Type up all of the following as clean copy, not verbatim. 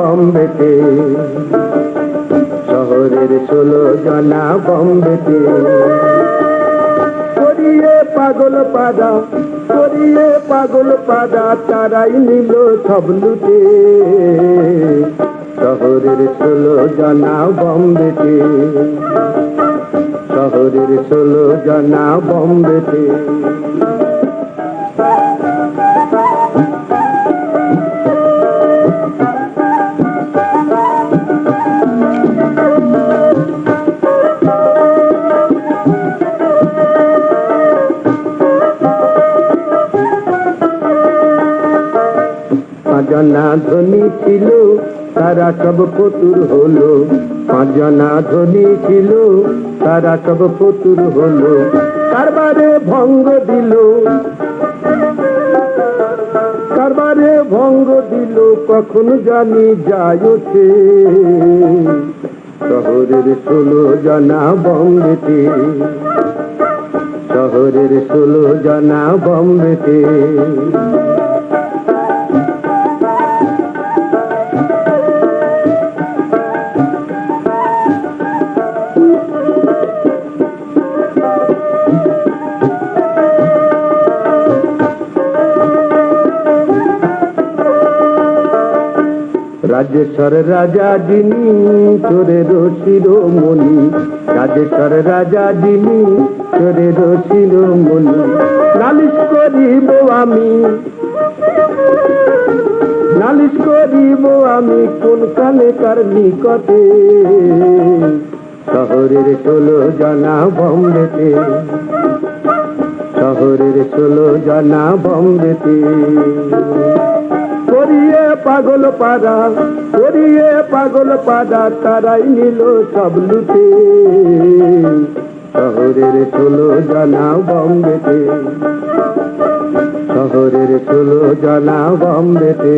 বম্বেতে, শহরের 16 জনা বম্বেতে। করিয়ে পাগল পাড়া, করিয়ে পাগল পাড়া, তারাই নিল সব লুটে, শহরের 16 জনা বম্বেতে, শহরের 16 জনা বম্বেতে। পাঁচজনা ধনী ছিল তারা সব ফতুর হলো, পাঁচজনা ধনী ছিল তারা সব ফতুর হলো, কারবারে ভঙ্গ দিল, কারবারে ভঙ্গ দিল, কখন জানি যায় ওঠে, শহরের 16 জনা বম্বেতে, শহরের 16 জনা বম্বেতে। রাজেশ্বর রাজা যিনি চোরের শিরোমণি, রাজেশ্বর রাজা যিনি চোরের শিরোমণি, নালিশ করিব আমি, নালিশ করিব আমি কোন কানে কার নিকটে, শহরের 16 জনা বম্বেতে, শহরের 16 জনা বম্বেতে। করিয়ে পাগল পাড়া, করিয়ে পাগল পাড়া, তারাই নিল সব লুটে, শহরের 16 জনা বম্বেতে, শহরের 16 জনা বম্বেতে।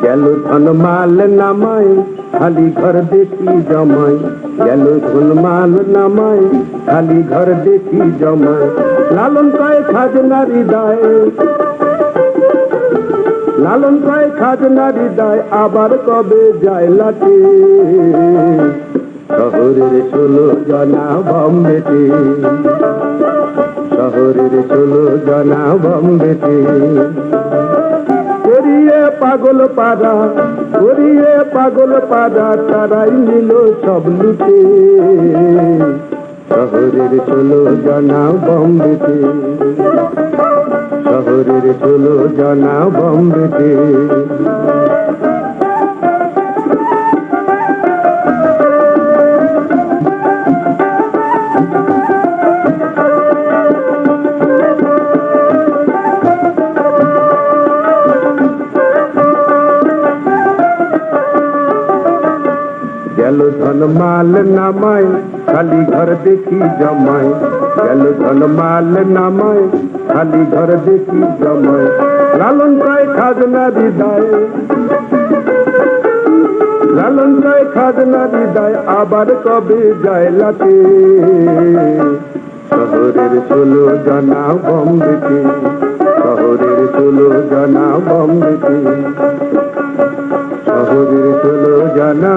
গেল ধন মাল নামাই, খালি ঘর দেখি জমাই, গেল ধন মাল নামাই, খালি ঘর দেখি জমাই, লালন কয় খাজনারি দায়, লালন কয় খাজনারি দায়, আবার কবে যায় লাটে, শহরের 16 জনা বম্বেতে, শহরের 16 জনা বম্বেতে। করিয়ে পাগল পাড়া, করিয়ে পাগল পাড়া, তারাই নিল সব লুটে, শহরের 16 জনা বম্বেতে, শহরের 16 জনা বম্বেতে। গেল ধন মাল নামাই, খালি ঘর দেখি জমাই, গেল ধন মাল নামাই, খালি ঘর দেখি জমাই, লালন কয় খাজনারি দায়, লালন কয় খাজনারি দায়, আবার কবে যায় লাটে, শহরের 16 জনা বম্বেতে, শহরের 16 জনা বম্বেতে, শহরের 16 জনা